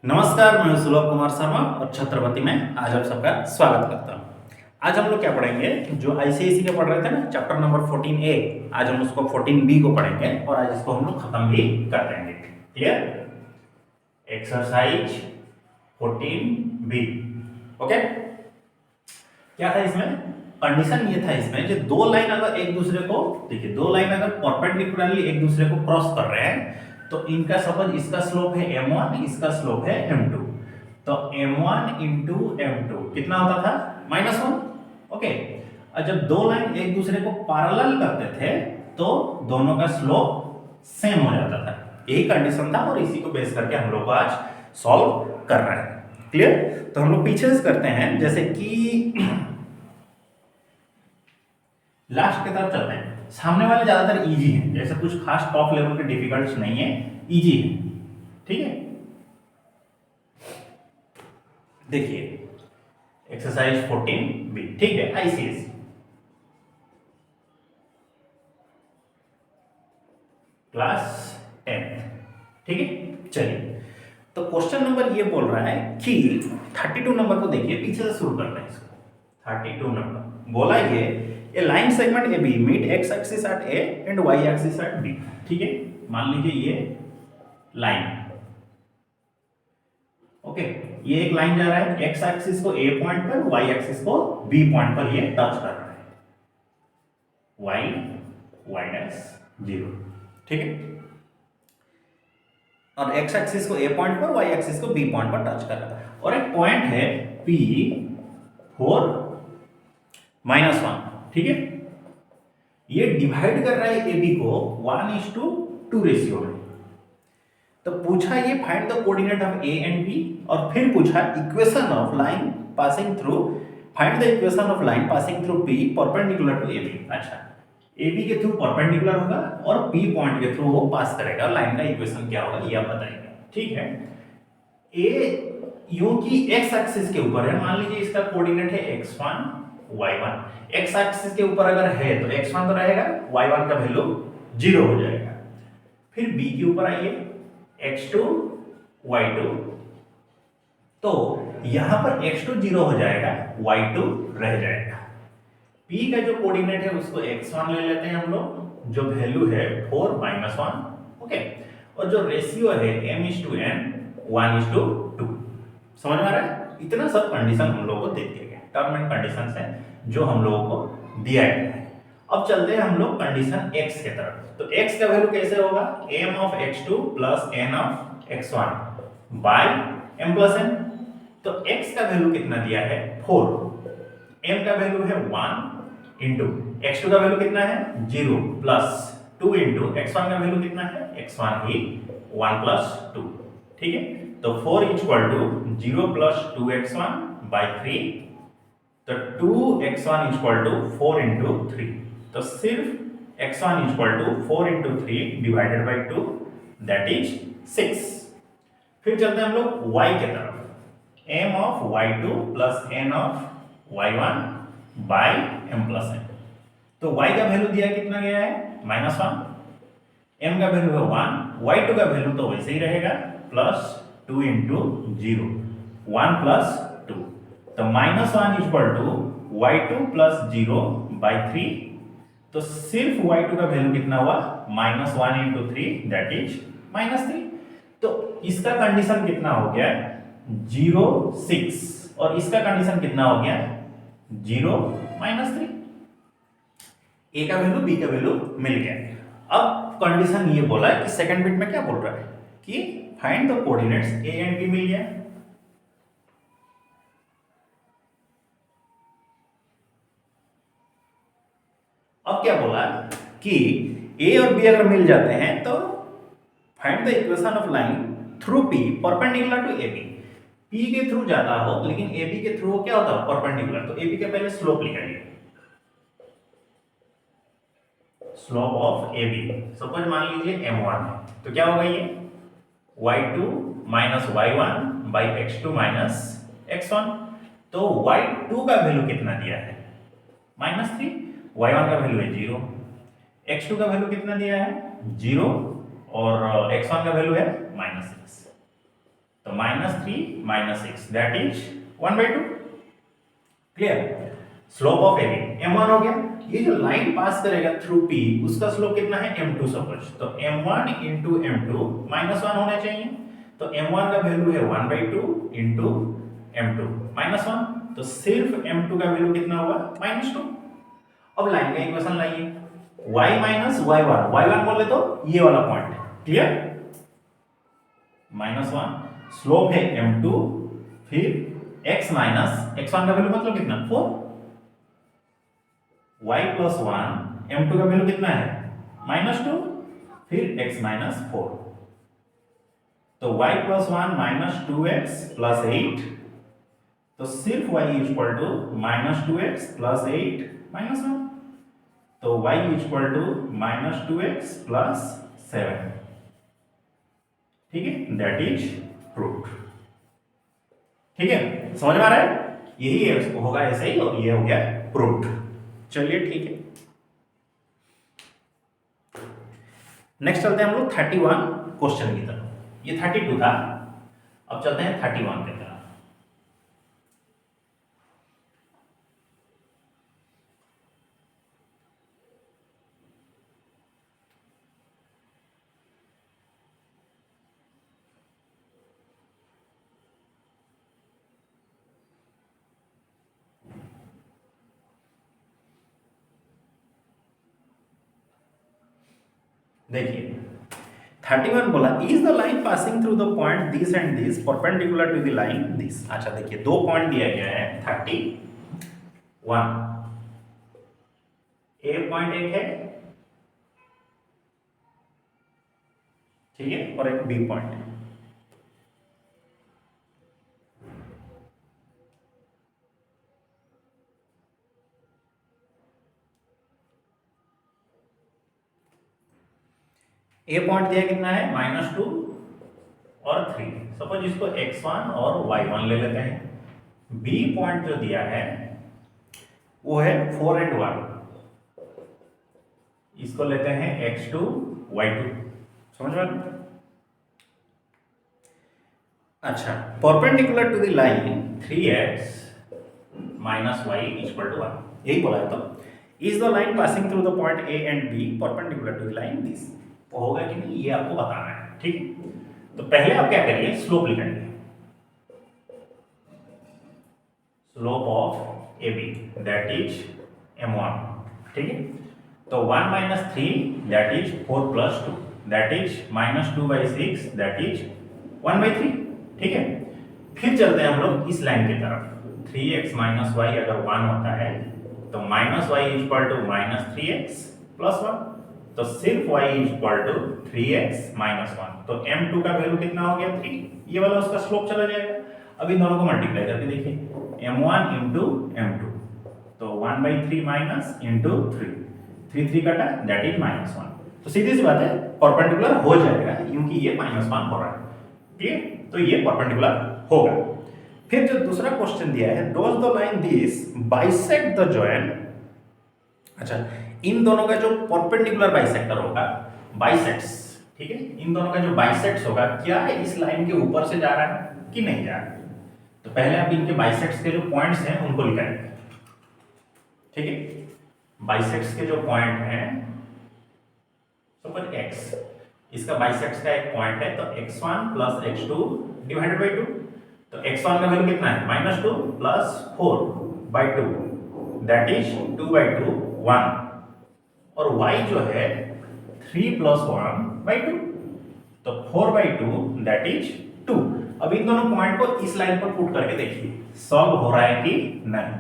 नमस्कार, मैं सुलभ कुमार शर्मा और छत्रपति में आज आप सबका स्वागत करता हूँ। आज हम लोग क्या पढ़ेंगे, जो आईसीएसई के पढ़ रहे थे ना चैप्टर नंबर 14A, आज हम उसको 14B को पढ़ेंगे और आज इसको हम लोग खत्म भी कर देंगे। क्लियर? Exercise 14B। ओके, क्या था इसमें? कंडीशन ये था इसमें, जो दो लाइन अगर एक दूसरे को, देखिए दो लाइन अगर परपेंडिकुलरली एक दूसरे को क्रॉस कर रहे हैं तो इनका सपोज इसका स्लोप है m1, इसका स्लोप है m2, तो m1 इंटू m2 कितना होता था? -1। ओके, और जब दो लाइन एक दूसरे को पैरेलल करते थे तो दोनों का स्लोप सेम हो जाता था। यही कंडीशन था और इसी को बेस करके हम लोग को आज सॉल्व कर रहे हैं। क्लियर? तो हम लोग पीछे से करते हैं, जैसे कि लास्ट की तरफ चलते हैं। सामने वाले ज्यादातर इजी हैं, जैसे कुछ खास टॉप लेवल के डिफिकल्ट नहीं है, इजी है। ठीक है, देखिए एक्सरसाइज 14B, ठीक है, आईसीएसई क्लास 10। ठीक है, चलिए तो क्वेश्चन नंबर ये बोल रहा है कि 32 नंबर को देखिए, पीछे से शुरू करते हैं इसको। 32 नंबर बोला ये, a line segment A B meet X axis at A and Y axis at B. ठीक है, मान लीजिए ये लाइन, ओके, ये एक लाइन जा रहा है, एक्स एक्सिस को ए पॉइंट पर, वाई एक्सिस को बी पॉइंट पर ये टच कर रहा है, वाई वाई डैश 0। ठीक है, और एक्स एक्सिस को ए पॉइंट पर, वाई एक्सिस को बी पॉइंट पर टच कर रहा है, और एक पॉइंट है P 4 -1। ठीक है, ये डिवाइड कर रहा है ए बी को 1:2 रेशियो में। तो पूछा ये find the coordinate of A and B, और फिर पूछा equation of line passing through, find the equation of line passing through P perpendicular to A B. अच्छा, ए बी के थ्रू परपेंडिकुलर होगा और पी पॉइंट के थ्रू वो पास करेगा, लाइन का इक्वेशन क्या होगा ये आप बताएंगे। ठीक है, ए यूं की एक्स एक्सिस के ऊपर है, मान लीजिए इसका कोऑर्डिनेट है x1 y1। एक्स एक्सिस के ऊपर अगर है तो x1 तो रहेगा, y1 का वैल्यू 0 हो जाएगा। फिर b के ऊपर आइए, x2 y2, तो यहां पर x2 0 हो जाएगा, y2 रह जाएगा। p का जो कोऑर्डिनेट है उसको x1 ले लेते हैं हम लोग, जो वैल्यू है 4 -1। ओके, और जो रेशियो है m:n 1:2। समझ में आ रहा है? इतना सब कंडीशन हम लोगों को दे दिए गए, टर्म एंड कंडीशंस है जो हम लोगों को दिया गया है। अब चलते हैं हम लोग कंडीशन x के तरफ। तो x का वैल्यू कैसे होगा? m of x2 plus n of x1 by m plus n। तो x का वैल्यू कितना दिया है? 4, m का वैल्यू है 1 इंटू x2 का वैल्यू कितना है? 0 प्लस 2 इंटू x1 का वैल्यू कितना है? x1 ही 1 प्लस 2। ठीक है, तो 4 equal to 0 plus 2x1 by 3, तो 2x1 इक्वल टू 4 इंटू 3, तो सिर्फ x1 equal to 4 into 3 divided by 2, that is 6। फिर चलते हैं हम लोग y के तरफ, m of y2 plus n of y1 by m plus n। तो y का वैल्यू दिया कितना गया है? -1, m का वैल्यू है 1, y2 का वैल्यू तो वैसे ही रहेगा, प्लस 2 इंटू 0, 1 प्लस 2, तो -1 equal to y2 plus 0 by 3, तो सिर्फ y2 का वैल्यू कितना हुआ? -1 इंटू 3, दैट इज -3। तो इसका कंडीशन कितना हो गया? 0 6, और इसका कंडीशन कितना हो गया? 0 -3। ए का वैल्यू बी का वैल्यू मिल गया। अब कंडीशन ये बोला है कि सेकंड बिट में क्या बोल रहा है कि find the coordinates A and B मिल गया। अब क्या बोला कि ए और बी अगर मिल जाते हैं तो find the equation of line through P perpendicular to A B. P के थ्रू जाता हो लेकिन ए बी के थ्रू क्या होता है? परपेंडिकुलर। तो ए बी के पहले स्लोप लिखेंगे, slope of A B suppose मान लीजिए m1 है, तो क्या होगा ये? y2 minus y1 by x2 minus x1। तो y2 का वैल्यू कितना दिया है? -3, y1 का वैल्यू है 0, x2 का वैल्यू कितना दिया है? 0, और x1 का वैल्यू है -6। तो -3 -6 that is 1/2। Clear. Slope of AB m1 हो गया। ये जो लाइन पास करेगा थ्रू P उसका स्लोप कितना है m2 सपोज, तो m1 into m2 -1 होना चाहिए। तो m1 का वैल्यू है 1/2 into m2 -1, तो सिर्फ m2 का वैल्यू कितना होगा -2। अब लाइन का इक्वेशन लाइए, y - y1 बोले तो ये वाला पॉइंट है। क्लियर। -1 स्लोप है m2, फिर x - x1 का वैल्यू मतलब कितना 4, y + 1 m2 का वैल्यू कितना है -2, फिर x - 4, तो y + 1 -2x + 8, तो सिर्फ y = -2x + 8 -1, तो y = -2x + 7। ठीक है, दैट इज प्रूव्ड। ठीक है, समझ में आ रहा है, यही होगा ऐसे ही, और ये हो गया प्रूव्ड। चलिए ठीक है, नेक्स्ट चलते हैं हम लोग 31 क्वेश्चन की तरफ। ये 32 था, अब चलते हैं 31 की तरफ। देखिए 31 बोला is the line passing through the point this and this perpendicular to the line this. अच्छा देखिए, दो पॉइंट दिया गया है 31, ए पॉइंट एक है, ठीक है, और एक बी पॉइंट है। ए पॉइंट दिया कितना है -2 और 3, सपोज इसको x1 और y1 ले लेते हैं। बी पॉइंट जो दिया है वो है 4 and 1, इसको लेते हैं x2 y2। समझ में। अच्छा, perpendicular to the line 3x - y = 1, यही बोला है। तो is the line passing through the point A and B perpendicular to the line this, होगा कि नहीं ये आपको बताना है। ठीक, तो पहले आप क्या करिए, स्लोप लिखेंगे, slope of AB that is m1। ठीक है, तो 1 - 3 that is 4 + 2 that is -2/6 that is 1/3। ठीक है, फिर चलते हैं हम लोग इस लाइन की तरफ। 3x - y अगर 1 होता है तो -y = -3x + 1, तो सिर्फ y = 3x - 1, तो m2 का वैल्यू कितना हो गया 3, ये वाला उसका स्लोप चला जाएगा। अब इन दोनों को मल्टीप्लाई करके देखिए, m1 × m2, तो 1/3 माइनस इंटू 3 3 कटा दैट इज -1, तो सीधी सी बात है परपेंडिकुलर हो जाएगा क्योंकि ये -1 हो रहा है। ठीक, तो ये परपेंडिकुलर होगा। फिर जो दूसरा क्वेश्चन दिया है, dose the line this bisect the joint. अच्छा, इन दोनों का जो परपेंडिकुलर बाइसेक्टर होगा, बाइसेक्ट्स, ठीक है, इन दोनों का जो बाइसेक्ट्स होगा, क्या इस लाइन के ऊपर से जा रहा है कि नहीं जा रहा है। तो पहले आप इनके बाइसेक्ट्स के जो पॉइंट्स हैं उनको लिखेंगे। ठीक है, बाइसेक्ट्स के जो पॉइंट हैं, सपोज x, इसका बाइसेक्ट्स का एक पॉइंट है, तो x1 + x2 / 2, तो x1 का वैल्यू कितना है -2 + 4/2 दैट इज 2/2 1, और y जो है 3 + 1/2, तो 4/2 दैट इज 2। अब इन दोनों पॉइंट को इस लाइन पर पुट करके देखिए सॉल्व हो रहा है कि नहीं।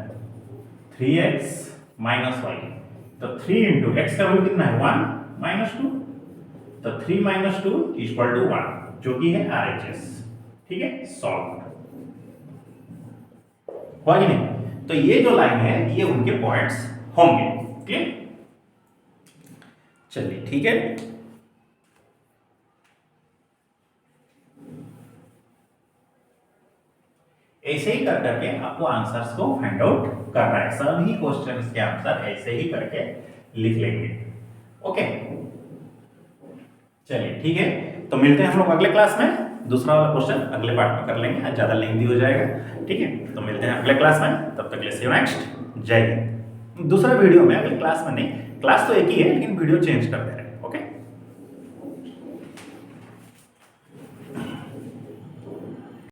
3x - y, तो 3 × x का वैल्यू कितना है 1 - 2, तो 3 - 2 = 1, जो कि है RHS। ठीक है, सॉल्व हुआ कि नहीं। तो ये जो लाइन है ये उनके पॉइंट्स होंगे। क्लियर, चलिए ठीक है। ऐसे ही कर करके आपको आंसर्स को फाइंड आउट करना है। सभी क्वेश्चंस के आंसर ऐसे ही करके लिख लेंगे। ओके, चलिए ठीक है, तो मिलते हैं हम लोग अगले क्लास में दूसरा वाला क्वेश्चन अगले पार्ट में कर लेंगे, आज ज़्यादा लेंथी हो जाएगा। ठीक है, तो मिलते हैं अगले क्लास में, तब तक के लिए सी यू नेक्स्ट। जय हिंद। दूसरा वीडियो में, अगले क्लास में नहीं, क्लास तो एक ही है लेकिन वीडियो चेंज करते रहेंगे।